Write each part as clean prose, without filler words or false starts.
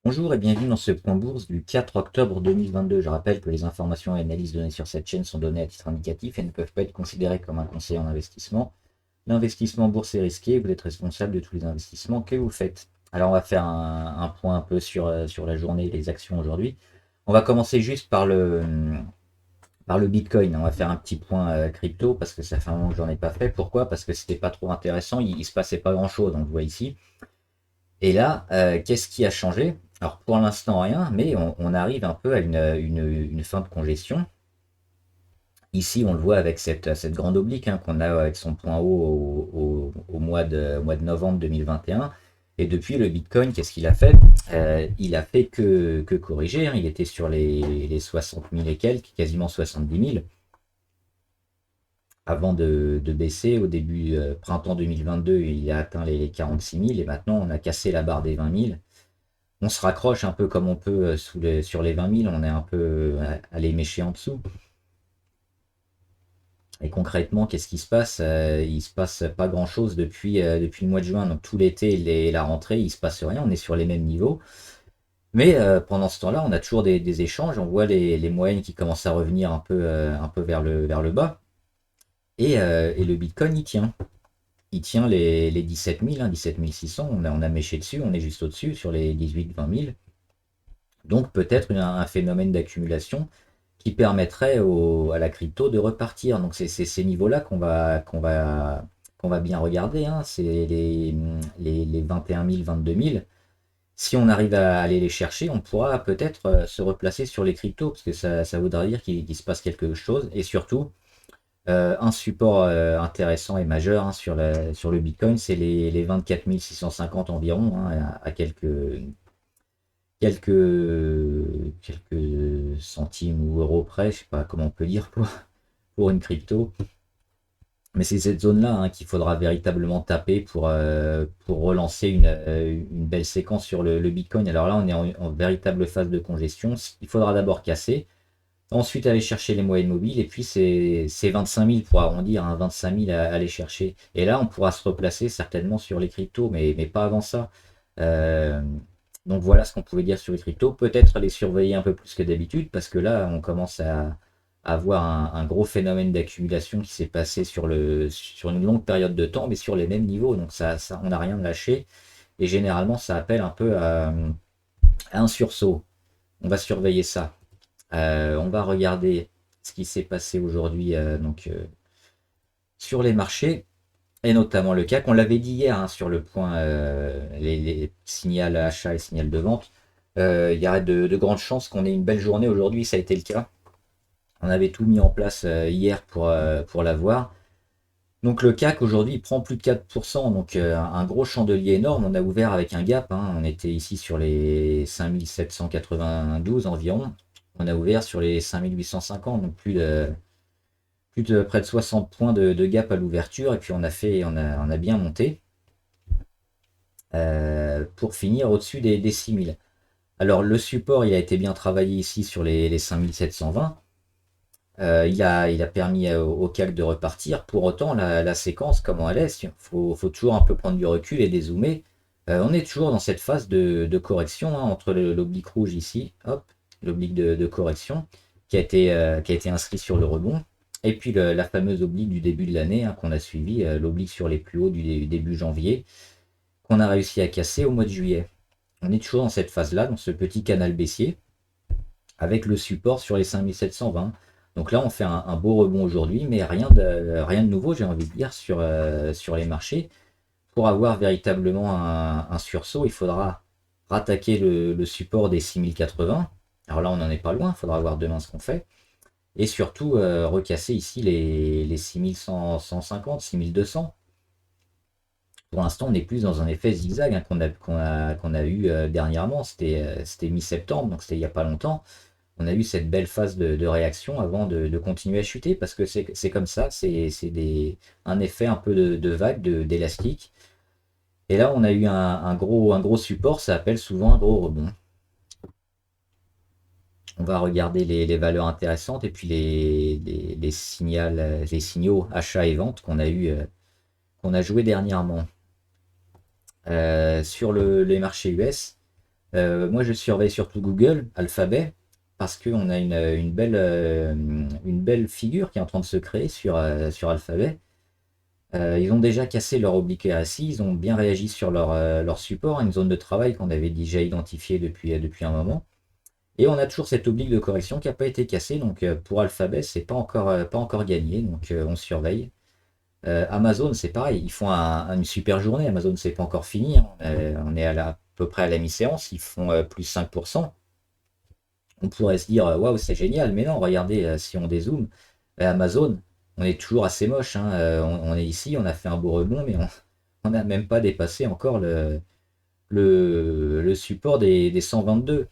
Bonjour et bienvenue dans ce point bourse du 4 octobre 2022. Je rappelle que les informations et analyses données sur cette chaîne sont données à titre indicatif et ne peuvent pas être considérées comme un conseil en investissement. L'investissement en bourse est risqué, vous êtes responsable de tous les investissements que vous faites. Alors on va faire un point un peu sur la journée et les actions aujourd'hui. On va commencer juste par le Bitcoin. On va faire un petit point crypto parce que ça fait un moment que j'en ai pas fait. Pourquoi? Parce que c'était pas trop intéressant, il se passait pas grand chose, on le voit ici. Et là, qu'est-ce qui a changé? Alors pour l'instant rien, mais on arrive un peu à une fin de congestion. Ici, on le voit avec cette grande oblique qu'on a avec son point haut au mois de novembre 2021. Et depuis, le Bitcoin, qu'est-ce qu'il a fait? Il a fait que corriger. Il était sur les 60 000 et quelques, quasiment 70 000, avant de baisser. Au début printemps 2022, il a atteint les 46 000 et maintenant, on a cassé la barre des 20 000. On se raccroche un peu comme on peut sur les 20 000, on est un peu allé mécher en dessous. Et concrètement, qu'est-ce qui se passe? Il se passe pas grand-chose depuis le mois de juin. Donc tout l'été et la rentrée, il se passe rien. On est sur les mêmes niveaux. Mais pendant ce temps-là, on a toujours des échanges. On voit les moyennes qui commencent à revenir un peu vers le bas. Et le Bitcoin, il tient. Il tient les 17 000, 17 600. On a méché dessus. On est juste au-dessus sur les 18-20 000. Donc peut-être un phénomène d'accumulation qui permettrait à la crypto de repartir. Donc c'est ces niveaux-là qu'on va bien regarder, hein. C'est les 21 000, 22 000. Si on arrive à aller les chercher, on pourra peut-être se replacer sur les cryptos, parce que ça voudra dire qu'il se passe quelque chose. Et surtout, un support intéressant et majeur, hein, sur le Bitcoin, c'est les 24 650 environ, hein, à quelques centimes ou euros près, je sais pas comment on peut dire pour une crypto. Mais c'est cette zone-là, hein, qu'il faudra véritablement taper pour relancer une belle séquence sur le Bitcoin. Alors là, on est en véritable phase de congestion. Il faudra d'abord casser, ensuite aller chercher les moyennes mobiles, et puis c'est 25 000 pour arrondir, hein, 25 000 à aller chercher. Et là, on pourra se replacer certainement sur les cryptos, mais pas avant ça. Euh, donc voilà ce qu'on pouvait dire sur les cryptos. Peut-être les surveiller un peu plus que d'habitude, parce que là, on commence à avoir un gros phénomène d'accumulation qui s'est passé sur une longue période de temps, mais sur les mêmes niveaux. Donc on n'a rien lâché. Et généralement, ça appelle un peu à un sursaut. On va surveiller ça. On va regarder ce qui s'est passé aujourd'hui sur les marchés, et notamment le CAC. On l'avait dit hier, hein, sur le point, les signaux achat et signal de vente. Il y a de grandes chances qu'on ait une belle journée aujourd'hui, ça a été le cas. On avait tout mis en place hier pour l'avoir. Donc le CAC aujourd'hui il prend plus de 4%, donc un gros chandelier énorme. On a ouvert avec un gap, hein. On était ici sur les 5792 environ. On a ouvert sur les 5850, donc plus de près de 60 points de gap à l'ouverture. Et puis on a bien monté pour finir au-dessus des 6000. Alors le support il a été bien travaillé ici sur les 5720. Il a permis au CAC de repartir. Pour autant, la séquence, comment elle est, faut toujours un peu prendre du recul et dézoomer. On est toujours dans cette phase de correction, hein, entre l'oblique rouge ici, hop, l'oblique de correction, qui a été inscrit sur le rebond, et puis la fameuse oblique du début de l'année, hein, qu'on a suivi, l'oblique sur les plus hauts du début janvier, qu'on a réussi à casser au mois de juillet. On est toujours dans cette phase-là, dans ce petit canal baissier, avec le support sur les 5720. Donc là, on fait un beau rebond aujourd'hui, mais rien de nouveau, j'ai envie de dire, sur les marchés. Pour avoir véritablement un sursaut, il faudra rattaquer le support des 6080. Alors là, on n'en est pas loin, il faudra voir demain ce qu'on fait. Et surtout, recasser ici les 6150, 6200. Pour l'instant, on est plus dans un effet zigzag, hein, qu'on a eu dernièrement. C'était mi-septembre, donc c'était il n'y a pas longtemps. On a eu cette belle phase de réaction avant de continuer à chuter, parce que c'est comme ça, c'est un effet un peu de vague, d'élastique. Et là, on a eu un gros support, ça appelle souvent un gros rebond. On va regarder les valeurs intéressantes et puis les signaux achat et vente qu'on a joué dernièrement. Sur les marchés US, Moi, je surveille surtout Google, Alphabet, parce qu'on a une belle figure qui est en train de se créer sur Alphabet. Ils ont déjà cassé leur oblique RSI, ils ont bien réagi sur leur support, une zone de travail qu'on avait déjà identifiée depuis un moment. Et on a toujours cette oblique de correction qui n'a pas été cassée, donc pour Alphabet, c'est pas encore gagné, donc on surveille. Amazon, c'est pareil, ils font une super journée. Amazon, c'est pas encore fini, hein. On est à peu près à la mi-séance, ils font plus 5%. On pourrait se dire, waouh, c'est génial, mais non, regardez, si on dézoome, Amazon, on est toujours assez moche, hein. On est ici, on a fait un beau rebond, mais on n'a même pas dépassé encore le support des 122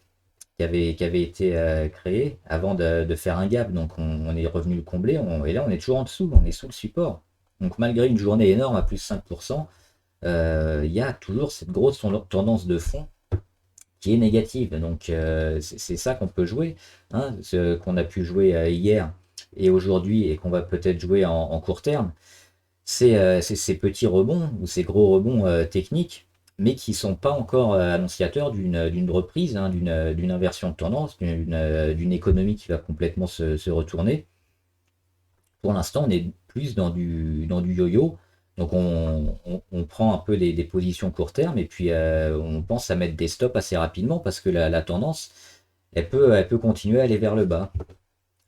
qui avait été créé avant de faire un gap. Donc on est revenu le combler, et là on est toujours en dessous, on est sous le support. Donc malgré une journée énorme à plus 5%, il y a toujours cette grosse tendance de fond qui est négative. Donc c'est ça qu'on peut jouer, hein, ce qu'on a pu jouer hier et aujourd'hui et qu'on va peut-être jouer en court terme. C'est ces petits rebonds ou ces gros rebonds techniques, mais qui ne sont pas encore annonciateurs d'une reprise, hein, d'une inversion de tendance, d'une économie qui va complètement se retourner. Pour l'instant, on est plus dans du yo-yo. Donc on prend un peu des positions court terme et puis on pense à mettre des stops assez rapidement parce que la tendance, elle peut continuer à aller vers le bas.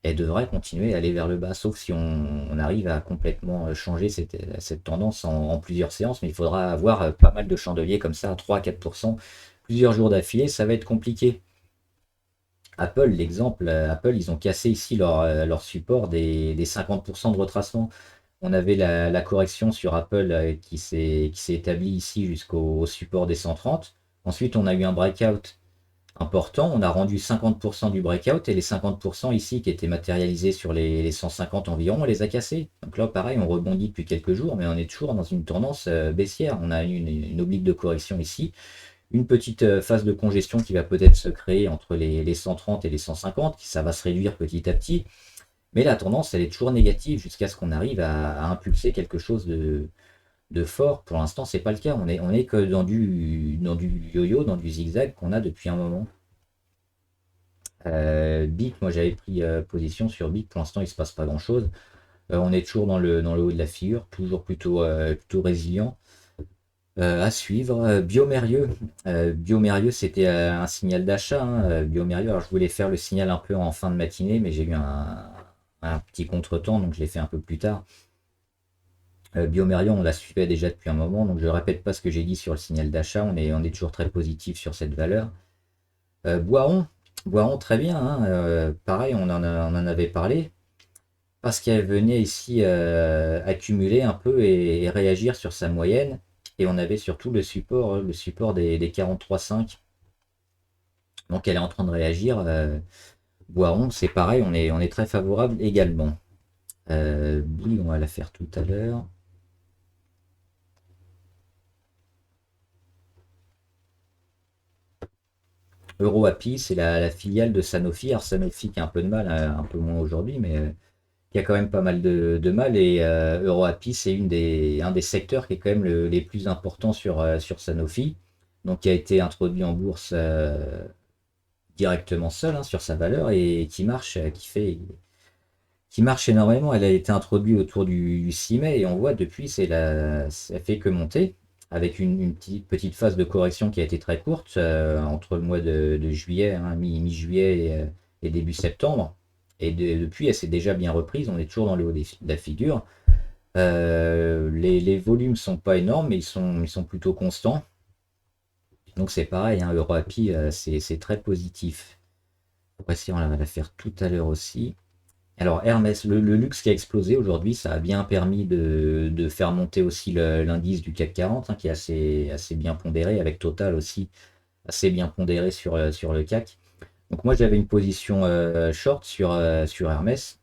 Elle devrait continuer à aller vers le bas, sauf si on arrive à complètement changer cette tendance en plusieurs séances, mais il faudra avoir pas mal de chandeliers comme ça à 3-4%, plusieurs jours d'affilée, ça va être compliqué. Apple, l'exemple, Apple, ils ont cassé ici leur support des 50% de retracement. On avait la correction sur Apple qui s'est établie ici jusqu'au support des 130. Ensuite, on a eu un breakout important. On a rendu 50% du breakout et les 50% ici qui étaient matérialisés sur les 150 environ, on les a cassés. Donc là, pareil, on rebondit depuis quelques jours, mais on est toujours dans une tendance baissière. On a une oblique de correction ici, une petite phase de congestion qui va peut-être se créer entre les 130 et les 150, ça va se réduire petit à petit. Mais la tendance, elle est toujours négative jusqu'à ce qu'on arrive à impulser quelque chose de fort. Pour l'instant, c'est pas le cas. On est que dans du yo-yo, dans du zigzag qu'on a depuis un moment. BIC, moi j'avais pris position sur BIC. Pour l'instant, il se passe pas grand-chose. On est toujours dans le haut de la figure, toujours plutôt résilient. À suivre, Biomérieux, c'était un signal d'achat, hein, Biomérieux. Alors je voulais faire le signal un peu en fin de matinée, mais j'ai eu un petit contretemps, donc je l'ai fait un peu plus tard. Biomérieux, on la suivait déjà depuis un moment, donc je ne répète pas ce que j'ai dit sur le signal d'achat, on est toujours très positif sur cette valeur. Boiron, très bien, hein, pareil, on en avait parlé, parce qu'elle venait ici accumuler un peu et réagir sur sa moyenne. Et on avait surtout le support des 43,5. Donc elle est en train de réagir. Boiron, c'est pareil, on est très favorable également. Bouygues, on va la faire tout à l'heure. EuroAPI, c'est la filiale de Sanofi. Alors Sanofi qui a un peu de mal, un peu moins aujourd'hui, mais qui a quand même pas mal de mal. Et EuroAPI, c'est un des secteurs qui est quand même les plus importants sur Sanofi. Donc qui a été introduit en bourse directement seul, hein, sur sa valeur et qui marche, qui marche énormément. Elle a été introduite autour du 6 mai et on voit depuis, ça fait que monter avec une petite phase de correction qui a été très courte entre le mois de juillet, hein, mi-juillet et début septembre. Et depuis, elle s'est déjà bien reprise. On est toujours dans le haut de la figure. Les volumes sont pas énormes, mais ils sont plutôt constants. Donc c'est pareil, hein, EuroAPI, c'est très positif. Voici, on va la faire tout à l'heure aussi. Alors Hermès, le luxe qui a explosé aujourd'hui, ça a bien permis de faire monter aussi l'indice du CAC 40, hein, qui est assez bien pondéré, avec Total aussi assez bien pondéré sur le CAC. Donc moi j'avais une position short sur Hermès.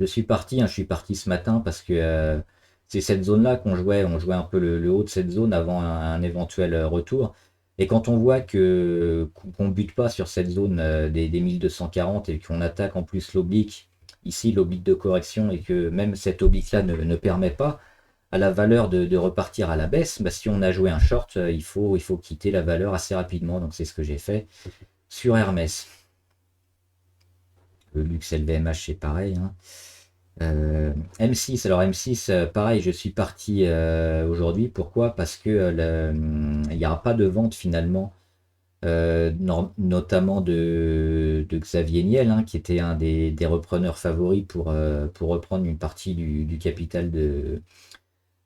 Je suis parti ce matin parce que c'est cette zone-là on jouait un peu le haut de cette zone avant un éventuel retour. Et quand on voit qu'on ne bute pas sur cette zone des 1240 et qu'on attaque en plus l'oblique, ici l'oblique de correction, et que même cette oblique-là ne permet pas, à la valeur de repartir à la baisse, bah, si on a joué un short, il faut quitter la valeur assez rapidement. Donc c'est ce que j'ai fait sur Hermès. Le Lux LVMH, c'est pareil, hein. M6, alors M6, pareil, je suis parti aujourd'hui. Pourquoi? Parce que il n'y aura pas de vente finalement, notamment de Xavier Niel, hein, qui était un des repreneurs favoris pour reprendre une partie du capital de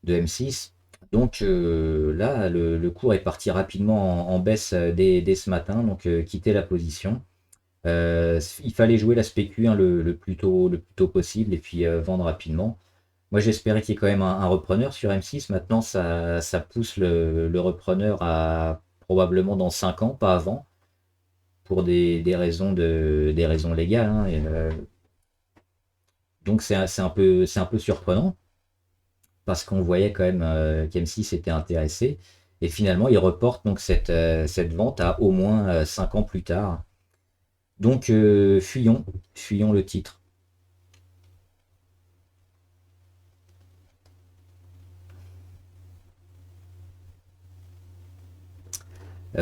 M6. Donc là, le cours est parti rapidement en baisse dès ce matin, donc quitter la position. Il fallait jouer la spécu, hein, le plus tôt possible et puis vendre rapidement. Moi j'espérais qu'il y ait quand même un repreneur sur M6. Maintenant ça pousse le repreneur à probablement dans 5 ans, pas avant, pour des raisons légales, hein, donc c'est un peu surprenant parce qu'on voyait quand même qu'M6 était intéressé. Et finalement il reporte donc cette vente à au moins 5 ans plus tard. Donc fuyons le titre.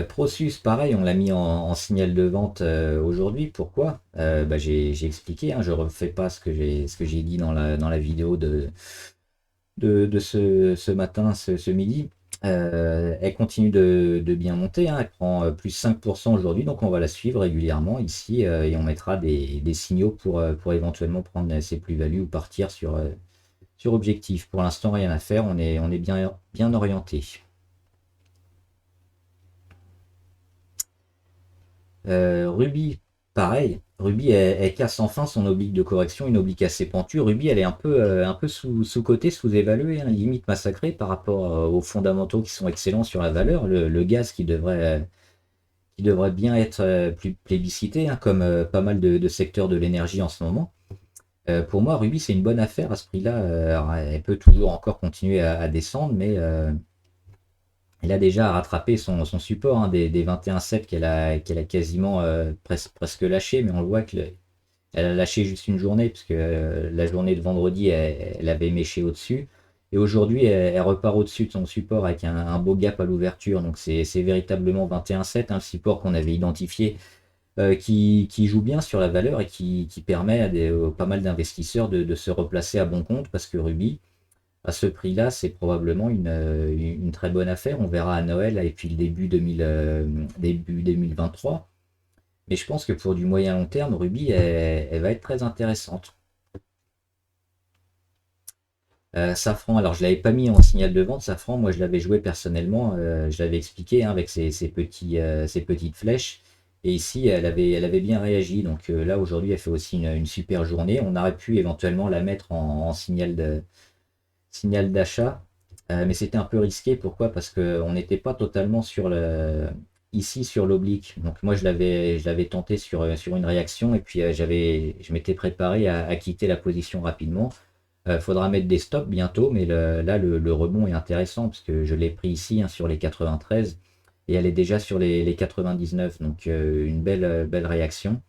Prosus, pareil, on l'a mis en signal de vente aujourd'hui. Pourquoi? Bah, j'ai expliqué, hein, je ne refais pas ce que j'ai dit dans la vidéo de ce matin, ce midi. Elle continue de bien monter, hein, elle prend plus 5% aujourd'hui, donc on va la suivre régulièrement ici et on mettra des signaux pour éventuellement prendre ses plus-values ou partir sur objectif. Pour l'instant, rien à faire, on est bien orienté. Ruby, pareil. Ruby, elle casse enfin son oblique de correction, une oblique assez pentue. Ruby, elle est un peu sous-cotée, sous-évaluée, hein, limite massacrée par rapport aux fondamentaux qui sont excellents sur la valeur. Le gaz qui devrait bien être plus plébiscité, hein, comme pas mal de secteurs de l'énergie en ce moment. Pour moi, Ruby, c'est une bonne affaire à ce prix-là. Alors, elle peut toujours encore continuer à descendre, mais elle a déjà rattrapé son support, hein, des 21,7 qu'elle a quasiment presque lâché, mais on le voit qu'elle a lâché juste une journée, puisque la journée de vendredi, elle avait méché au-dessus. Et aujourd'hui, elle repart au-dessus de son support avec un beau gap à l'ouverture. Donc c'est véritablement 21,7, hein, le support qu'on avait identifié, qui joue bien sur la valeur et qui permet à pas mal d'investisseurs de se replacer à bon compte, parce que Ruby, à ce prix-là, c'est probablement une très bonne affaire. On verra à Noël et puis le début 2023. Mais je pense que pour du moyen long terme, Ruby, elle va être très intéressante. Safran, alors je ne l'avais pas mis en signal de vente. Safran, moi je l'avais joué personnellement. Je l'avais expliqué, hein, avec ses petites flèches. Et ici, elle avait bien réagi. Donc là, aujourd'hui, elle fait aussi une super journée. On aurait pu éventuellement la mettre en signal d'achat. Mais c'était un peu risqué. Pourquoi? Parce qu'on n'était pas totalement ici sur l'oblique. Donc moi je l'avais tenté sur une réaction et puis je m'étais préparé à quitter la position rapidement. Faudra mettre des stops bientôt, mais là le rebond est intéressant parce que je l'ai pris ici, hein, sur les 93 et elle est déjà sur les 99. Donc une belle réaction.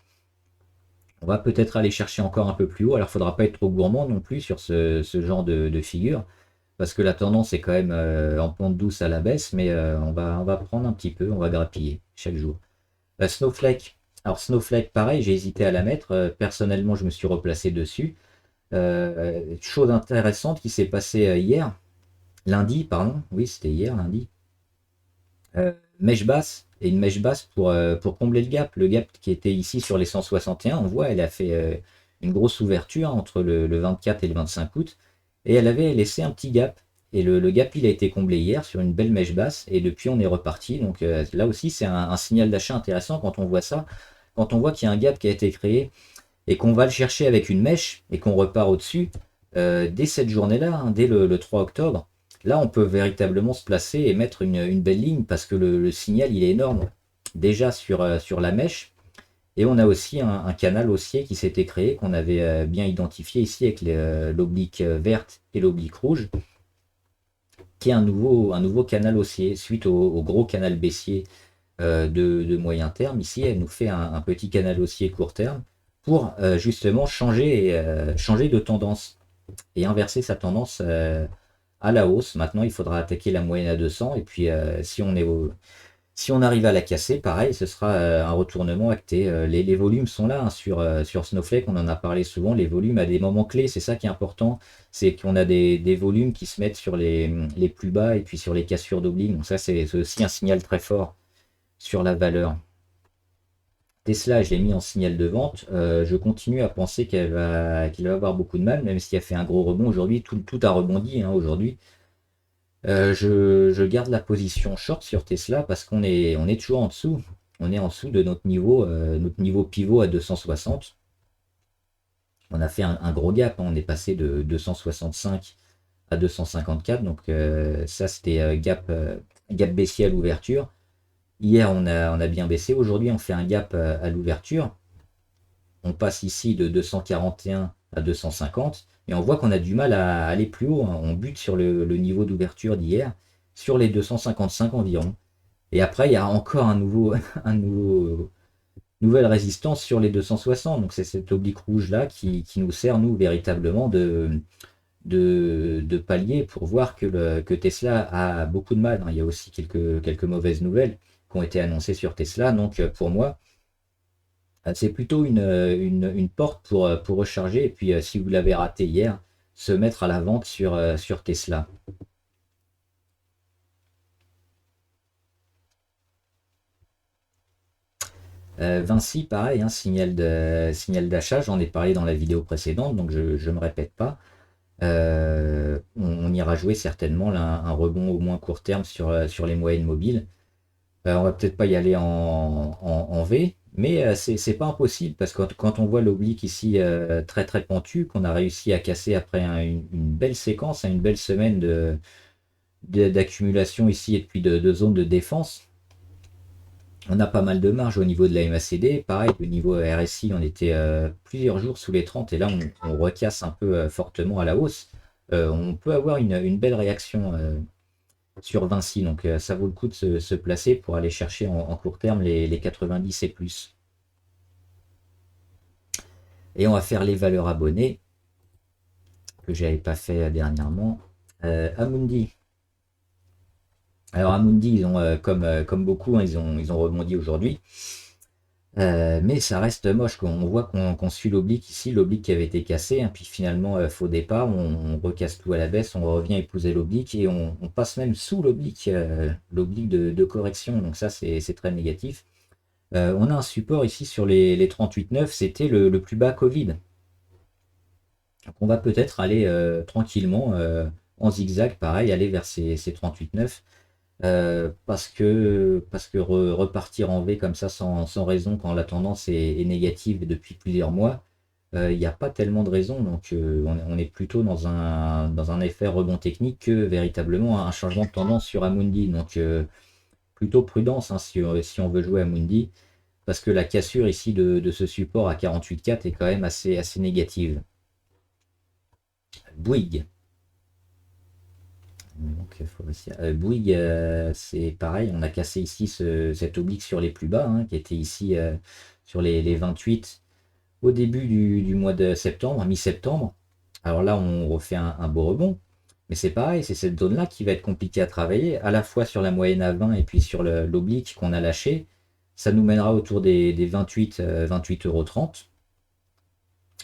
On va peut-être aller chercher encore un peu plus haut. Alors, il ne faudra pas être trop gourmand non plus sur ce genre de figure, parce que la tendance est quand même en pente douce à la baisse, mais on va prendre un petit peu, on va grappiller chaque jour. Snowflake. Alors, Snowflake, pareil, j'ai hésité à la mettre. Personnellement, je me suis replacé dessus. Chose intéressante qui s'est passée lundi, pardon. Oui, c'était hier, lundi. Mèche basse et une mèche basse pour combler le gap qui était ici sur les 161. On voit, elle a fait une grosse ouverture entre le 24 et le 25 août et elle avait laissé un petit gap. Et le gap, il a été comblé hier sur une belle mèche basse et depuis on est reparti. Donc là aussi, c'est un signal d'achat intéressant quand on voit ça. Quand on voit qu'il y a un gap qui a été créé et qu'on va le chercher avec une mèche et qu'on repart au-dessus, dès cette journée-là, hein, dès le 3 octobre, là on peut véritablement se placer et mettre une belle ligne parce que le signal il est énorme déjà sur la mèche. Et on a aussi un canal haussier qui s'était créé, qu'on avait bien identifié ici avec l'oblique verte et l'oblique rouge, qui est un nouveau canal haussier suite au gros canal baissier de moyen terme. Ici, elle nous fait un petit canal haussier court terme pour justement changer de tendance et inverser sa tendance à la hausse. Maintenant, il faudra attaquer la moyenne à 200. Et puis, si on arrive à la casser, pareil, ce sera un retournement acté. Les volumes sont là hein, sur Snowflake, on en a parlé souvent. Les volumes à des moments clés, c'est ça qui est important. C'est qu'on a des volumes qui se mettent sur les plus bas et puis sur les cassures d'obliques. Donc ça, c'est aussi un signal très fort sur la valeur. Tesla, je l'ai mis en signal de vente. Je continue à penser qu'il va avoir beaucoup de mal, même s'il a fait un gros rebond aujourd'hui. Tout a rebondi hein, aujourd'hui. Je garde la position short sur Tesla parce on est toujours en dessous. On est en dessous de notre niveau pivot à 260. On a fait un gros gap. Hein. On est passé de 265 à 254. Donc ça, c'était gap baissier à l'ouverture. Hier, on a bien baissé. Aujourd'hui, on fait un gap à l'ouverture. On passe ici de 241 à 250. Et on voit qu'on a du mal à aller plus haut. Hein. On bute sur le niveau d'ouverture d'hier, sur les 255 environ. Et après, il y a encore nouvelle résistance sur les 260. Donc c'est cette oblique rouge là qui nous sert, nous, véritablement de palier pour voir que Tesla a beaucoup de mal. Hein. Il y a aussi quelques mauvaises nouvelles qui ont été annoncées sur Tesla. Donc pour moi, c'est plutôt une porte pour recharger. Et puis si vous l'avez raté hier, se mettre à la vente sur Tesla. Vinci, pareil, hein, signal d'achat, j'en ai parlé dans la vidéo précédente, donc je ne me répète pas. On ira jouer certainement là, un rebond au moins court terme sur les moyennes mobiles. On va peut-être pas y aller en V, mais c'est pas impossible parce que quand on voit l'oblique ici très très pentu, qu'on a réussi à casser après une belle séquence, hein, une belle semaine d'accumulation ici et puis de zone de défense. On a pas mal de marge au niveau de la MACD. Pareil, au niveau RSI, on était plusieurs jours sous les 30 et là, on recasse un peu fortement à la hausse. On peut avoir une belle réaction sur Vinci. Donc, ça vaut le coup de se placer pour aller chercher en court terme les 90 et plus. Et on va faire les valeurs abonnées que j'avais pas fait dernièrement. Amundi. Alors Amundi, ils ont, comme beaucoup, hein, ils ont rebondi aujourd'hui. Mais ça reste moche. On voit qu'on suit l'oblique ici, l'oblique qui avait été cassé, hein, puis finalement, faux départ, on recasse tout à la baisse, on revient épouser l'oblique et on passe même sous l'oblique, l'oblique de correction. Donc ça, c'est très négatif. On a un support ici sur les 38,9, c'était le plus bas Covid. Donc on va peut-être aller tranquillement en zigzag, pareil, aller vers ces 38,9. Parce que repartir en V comme ça sans raison quand la tendance est négative depuis plusieurs mois, il n'y a pas tellement de raison. Donc on est plutôt dans un effet rebond technique que véritablement un changement de tendance sur Amundi. Donc plutôt prudence hein, si on veut jouer Amundi, parce que la cassure ici de ce support à 48,4 est quand même assez négative. Bouygues. Donc, Bouygues, c'est pareil, on a cassé ici cet oblique sur les plus bas, hein, qui était ici sur les 28 au début du mois de septembre, mi-septembre. Alors là, on refait un beau rebond, mais c'est pareil, c'est cette zone-là qui va être compliquée à travailler, à la fois sur la moyenne à 20 et puis sur l'oblique qu'on a lâché. Ça nous mènera autour des 28, 28,30 €.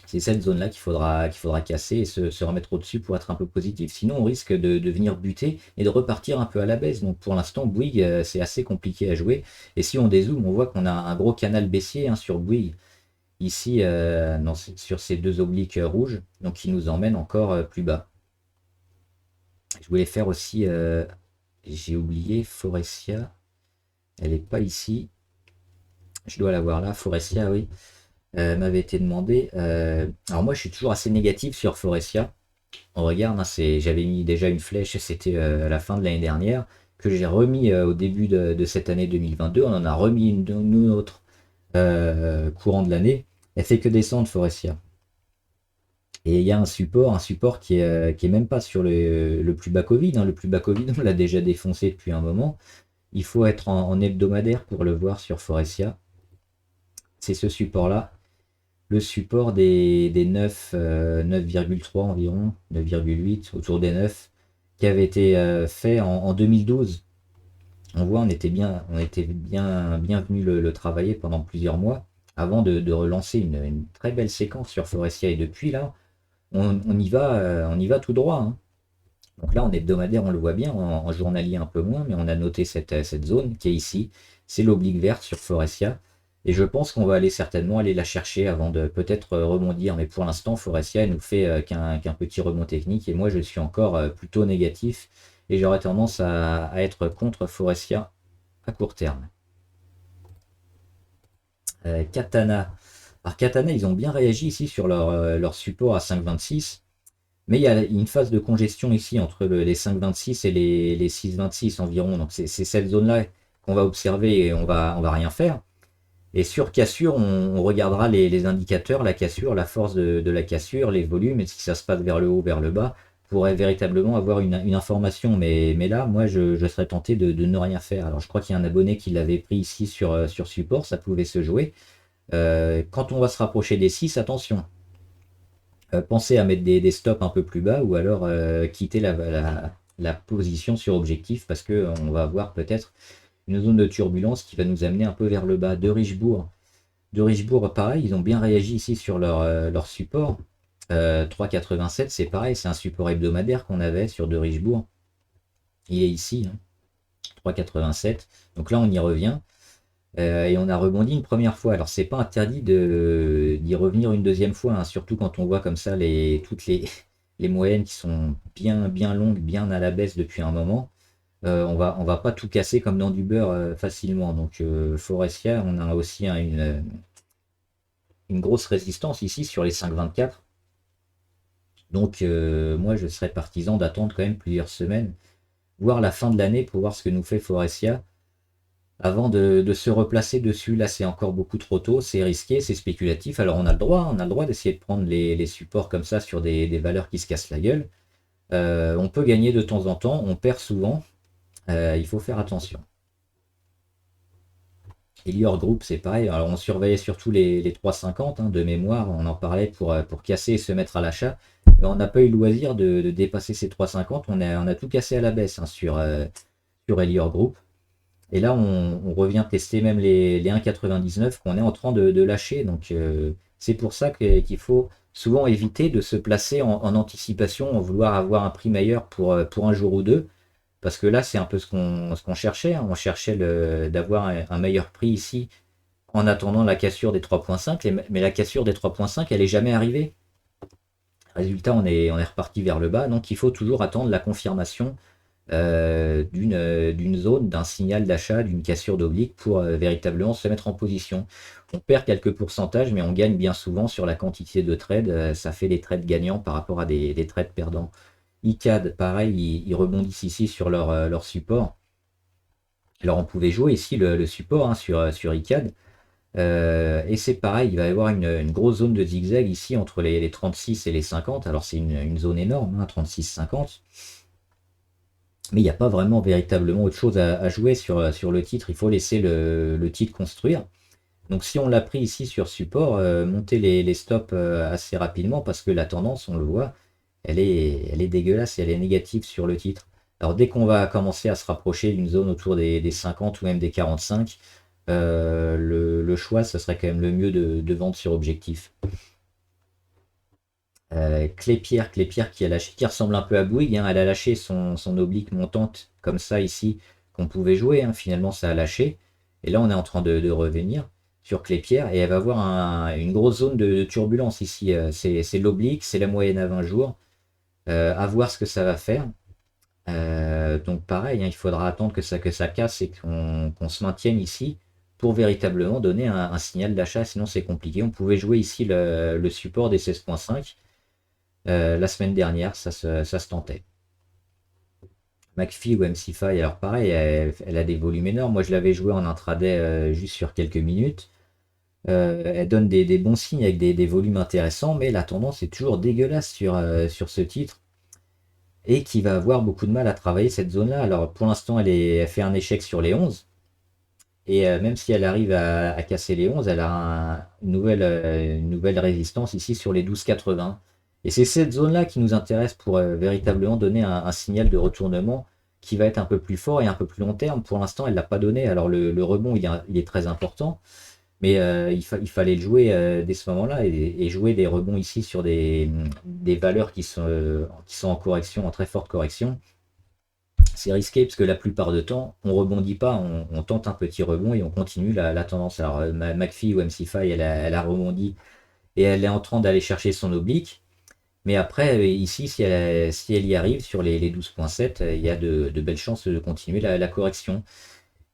C'est cette zone-là qu'il faudra casser et se remettre au-dessus pour être un peu positif. Sinon, on risque de venir buter et de repartir un peu à la baisse. Donc pour l'instant, Bouygues, c'est assez compliqué à jouer. Et si on dézoome, on voit qu'on a un gros canal baissier hein, sur Bouygues, ici, sur ces deux obliques rouges, donc qui nous emmène encore plus bas. Je voulais faire aussi, j'ai oublié, Forestia. Elle n'est pas ici. Je dois la voir là, Forestia, oui. M'avait été demandé. Alors moi, je suis toujours assez négatif sur Forestia. On regarde, hein, j'avais mis déjà une flèche, c'était à la fin de l'année dernière, que j'ai remis au début de cette année 2022. On en a remis une autre courant de l'année. Elle fait que descendre Forestia. Et il y a un support qui est même pas sur le plus bas Covid. Hein. Le plus bas Covid, on l'a déjà défoncé depuis un moment. Il faut être en hebdomadaire pour le voir sur Forestia. C'est ce support-là. Le support des 9,3 environ, 9,8, autour des 9, qui avait été fait en 2012. On voit, on était bien venu le travailler pendant plusieurs mois avant de relancer une très belle séquence sur Forestia. Et depuis là, on y va tout droit, hein. Donc là, en hebdomadaire, on le voit bien, en journalier un peu moins, mais on a noté cette zone qui est ici. C'est l'oblique verte sur Forestia. Et je pense qu'on va certainement aller la chercher avant de peut-être rebondir. Mais pour l'instant, Forestia, elle nous fait qu'un petit rebond technique. Et moi, je suis encore plutôt négatif. Et j'aurais tendance à être contre Forestia à court terme. Katana. Alors Katana, ils ont bien réagi ici sur leur support à 5,26. Mais il y a une phase de congestion ici entre les 5,26 et les 6,26 environ. Donc c'est cette zone-là qu'on va observer et on va rien faire. Et sur cassure, on regardera les indicateurs, la cassure, la force de la cassure, les volumes, et si ça se passe vers le haut, vers le bas, pourrait véritablement avoir une information. Mais là, moi, je serais tenté de ne rien faire. Alors je crois qu'il y a un abonné qui l'avait pris ici sur support, ça pouvait se jouer. Quand on va se rapprocher des 6, attention. Pensez à mettre des stops un peu plus bas ou alors quitter la position sur objectif parce qu'on va avoir peut-être une zone de turbulence qui va nous amener un peu vers le bas. De Richebourg, pareil, ils ont bien réagi ici sur leur support. 3,87, c'est pareil, c'est un support hebdomadaire qu'on avait sur De Richebourg. Il est ici, hein, 3,87. Donc là, on y revient. Et on a rebondi une première fois. Alors c'est pas interdit d'y revenir une deuxième fois, hein, surtout quand on voit comme ça toutes les moyennes qui sont bien, bien longues, bien à la baisse depuis un moment. On va pas tout casser comme dans du beurre facilement. Donc Forestia, on a aussi une grosse résistance ici sur les 5,24. Donc moi je serais partisan d'attendre quand même plusieurs semaines, voire la fin de l'année pour voir ce que nous fait Forestia avant de se replacer dessus. Là, c'est encore beaucoup trop tôt, c'est risqué, c'est spéculatif. Alors, on a le droit d'essayer de prendre les supports comme ça sur des valeurs qui se cassent la gueule. On peut gagner de temps en temps, on perd souvent. Il faut faire attention. Elior Group, c'est pareil. Alors, on surveillait surtout les 3,50 hein, de mémoire. On en parlait pour casser et se mettre à l'achat. Mais on n'a pas eu le loisir de dépasser ces 3,50. On a tout cassé à la baisse hein, sur Elior Group. Et là, on revient tester même les 1,99 qu'on est en train de lâcher. Donc, c'est pour ça qu'il faut souvent éviter de se placer en anticipation, en vouloir avoir un prix meilleur pour un jour ou deux. Parce que là, c'est un peu ce qu'on cherchait, hein. On cherchait d'avoir un meilleur prix ici en attendant la cassure des 3,5. Mais la cassure des 3,5, elle n'est jamais arrivée. Résultat, on est reparti vers le bas. Donc, il faut toujours attendre la confirmation d'une zone, d'un signal d'achat, d'une cassure d'oblique pour véritablement se mettre en position. On perd quelques pourcentages, mais on gagne bien souvent sur la quantité de trades. Ça fait des trades gagnants par rapport à des trades perdants. ICAD, pareil, ils rebondissent ici sur leur support. Alors on pouvait jouer ici le support hein, sur ICAD. Et c'est pareil, il va y avoir une grosse zone de zigzag ici entre les 36 et les 50. Alors c'est une zone énorme, hein, 36-50. Mais il n'y a pas vraiment véritablement autre chose à jouer sur le titre. Il faut laisser le titre construire. Donc si on l'a pris ici sur support, monter les stops assez rapidement parce que la tendance, on le voit, elle est dégueulasse et elle est négative sur le titre. Alors dès qu'on va commencer à se rapprocher d'une zone autour des 50 ou même des 45, le choix, ce serait quand même le mieux de vendre sur objectif. Clépierre qui ressemble un peu à Bouygues, hein, elle a lâché son oblique montante comme ça ici, qu'on pouvait jouer, hein, finalement ça a lâché. Et là on est en train de revenir sur Clépierre et elle va avoir une grosse zone de turbulence ici. C'est l'oblique, c'est la moyenne à 20 jours. À voir ce que ça va faire. Donc pareil, hein, il faudra attendre que ça casse et qu'on se maintienne ici pour véritablement donner un signal d'achat, sinon c'est compliqué. On pouvait jouer ici le support des 16,5. La semaine dernière, ça se tentait. McPhee ou MCFi, alors pareil, elle a des volumes énormes. Moi, je l'avais joué en intraday juste sur quelques minutes. Elle donne des bons signes avec des volumes intéressants, mais la tendance est toujours dégueulasse sur ce titre et qui va avoir beaucoup de mal à travailler cette zone-là. Alors, pour l'instant, elle fait un échec sur les 11. Et même si elle arrive à casser les 11, elle a une nouvelle résistance ici sur les 12,80. Et c'est cette zone-là qui nous intéresse pour véritablement donner un signal de retournement qui va être un peu plus fort et un peu plus long terme. Pour l'instant, elle ne l'a pas donné. Alors le rebond, il est très important, mais il fallait le jouer dès ce moment-là et jouer des rebonds ici sur des valeurs qui sont en correction, en très forte correction. C'est risqué parce que la plupart du temps, on rebondit pas, on tente un petit rebond et on continue la tendance. Alors McPhee ou MCFI, elle a rebondi et elle est en train d'aller chercher son oblique. Mais après, ici, si elle y arrive sur les 12,7, il y a de belles chances de continuer la correction.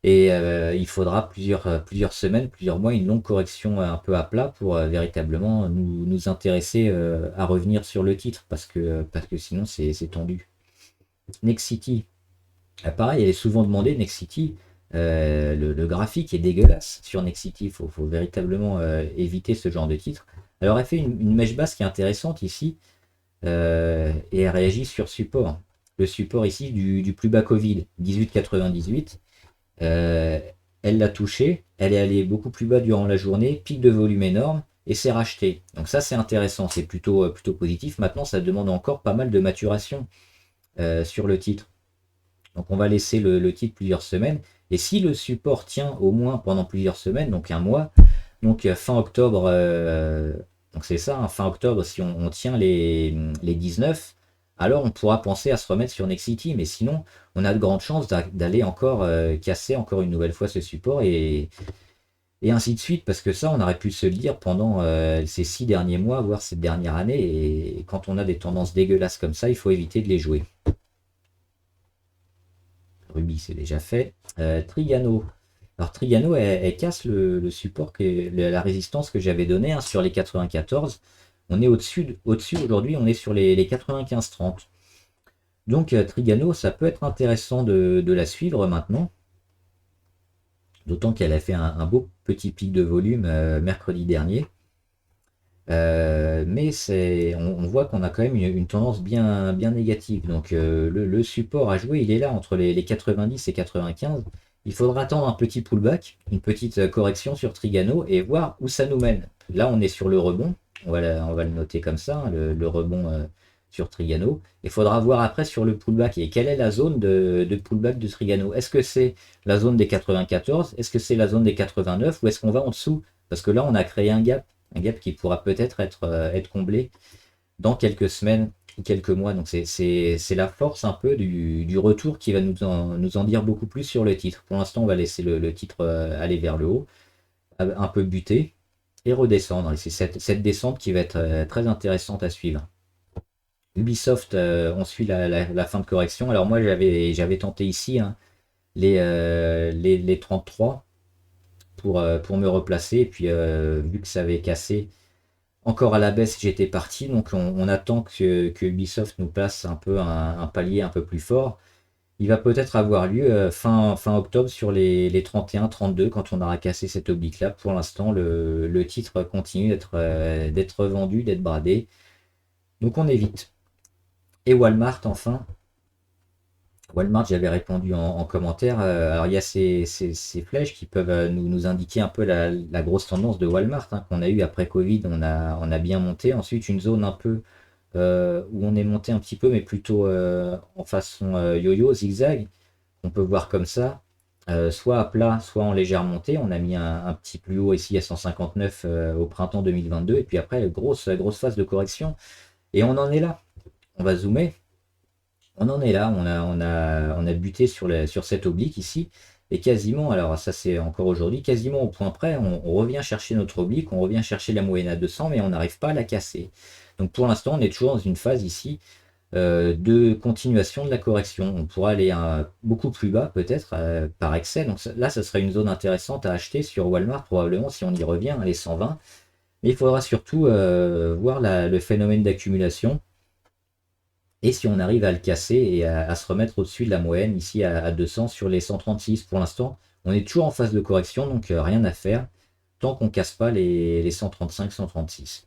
Et il faudra plusieurs semaines, plusieurs mois, une longue correction un peu à plat pour véritablement nous intéresser à revenir sur le titre parce que sinon c'est tendu. Nexity, pareil, elle est souvent demandée, Nexity. Le graphique est dégueulasse sur Nexity, il faut véritablement éviter ce genre de titre. Alors elle fait une mèche basse qui est intéressante ici et elle réagit sur support. Le support ici du plus bas Covid, 18,98. Elle l'a touché, elle est allée beaucoup plus bas durant la journée, pic de volume énorme et s'est racheté. Donc ça c'est intéressant, c'est plutôt positif. Maintenant ça demande encore pas mal de maturation sur le titre. Donc on va laisser le titre plusieurs semaines. Et si le support tient au moins pendant plusieurs semaines, donc un mois, donc fin octobre, donc c'est ça, hein, fin octobre, si on tient les 19, alors on pourra penser à se remettre sur Nexity. Mais sinon, on a de grandes chances d'aller encore casser encore une nouvelle fois ce support et ainsi de suite. Parce que ça, on aurait pu se le dire pendant ces 6 derniers mois, voire cette dernière année. Et quand on a des tendances dégueulasses comme ça, il faut éviter de les jouer. Ruby, c'est déjà fait. Trigano. Alors Trigano, elle casse le support, la résistance que j'avais donnée hein, sur les 94. On est au-dessus aujourd'hui, on est sur les 95-30. Donc Trigano, ça peut être intéressant de la suivre maintenant. D'autant qu'elle a fait un beau petit pic de volume mercredi dernier. Mais on voit qu'on a quand même une tendance bien négative. Donc le support à jouer, il est là entre les 90 et 95. Il faudra attendre un petit pullback, une petite correction sur Trigano et voir où ça nous mène. Là, on est sur le rebond. On va le noter comme ça, hein, le rebond sur Trigano. Il faudra voir après sur le pullback. Et quelle est la zone de pullback de Trigano? Est-ce que c'est la zone des 94? Est-ce que c'est la zone des 89? Ou est-ce qu'on va en dessous? Parce que là, on a créé un gap qui pourra peut-être être comblé dans quelques semaines ou quelques mois. Donc c'est la force un peu du retour qui va nous en dire beaucoup plus sur le titre. Pour l'instant, on va laisser le titre aller vers le haut, un peu buter et redescendre. Et c'est cette descente qui va être très intéressante à suivre. Ubisoft, on suit la fin de correction. Alors moi, j'avais tenté ici hein, les 33 pour me replacer. Et puis, vu que ça avait cassé encore à la baisse, j'étais parti. Donc, on attend que Ubisoft nous place un peu un palier un peu plus fort. Il va peut-être avoir lieu fin octobre sur les 31-32 quand on aura cassé cette oblique-là. Pour l'instant, le titre continue d'être vendu, d'être bradé. Donc, on évite. Et Walmart, enfin. Walmart, j'avais répondu en commentaire. Alors, il y a ces flèches qui peuvent nous indiquer un peu la grosse tendance de Walmart hein, qu'on a eu après Covid. On a bien monté. Ensuite, une zone un peu où on est monté un petit peu, mais plutôt en façon yo-yo, zigzag. On peut voir comme ça, soit à plat, soit en légère montée. On a mis un petit plus haut ici à 159 au printemps 2022. Et puis après, grosse phase de correction. Et on en est là. On va zoomer. On en est là, on a buté sur cette oblique ici, et quasiment, alors ça c'est encore aujourd'hui, quasiment au point près, on revient chercher notre oblique, on revient chercher la moyenne à 200, mais on n'arrive pas à la casser. Donc pour l'instant, on est toujours dans une phase ici de continuation de la correction. On pourra aller beaucoup plus bas peut-être par excès. Donc là, ça serait une zone intéressante à acheter sur Walmart probablement si on y revient, les 120. Mais il faudra surtout voir le phénomène d'accumulation. Et si on arrive à le casser et à se remettre au-dessus de la moyenne, ici à 200 sur les 136 pour l'instant, on est toujours en phase de correction, donc rien à faire tant qu'on ne casse pas les 135-136.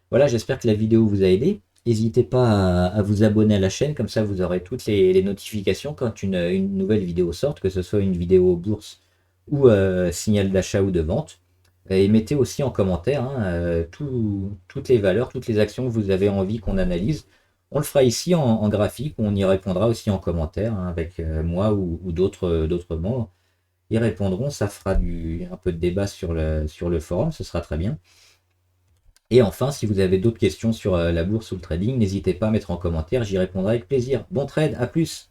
Voilà, j'espère que la vidéo vous a aidé. N'hésitez pas à vous abonner à la chaîne, comme ça vous aurez toutes les notifications quand une nouvelle vidéo sort, que ce soit une vidéo bourse ou signal d'achat ou de vente. Et mettez aussi en commentaire hein, toutes les valeurs, toutes les actions que vous avez envie qu'on analyse. On le fera ici en graphique, on y répondra aussi en commentaire hein, avec moi ou d'autres membres. Ils répondront, ça fera un peu de débat sur le forum, ce sera très bien. Et enfin, si vous avez d'autres questions sur la bourse ou le trading, n'hésitez pas à mettre en commentaire, j'y répondrai avec plaisir. Bon trade, à plus!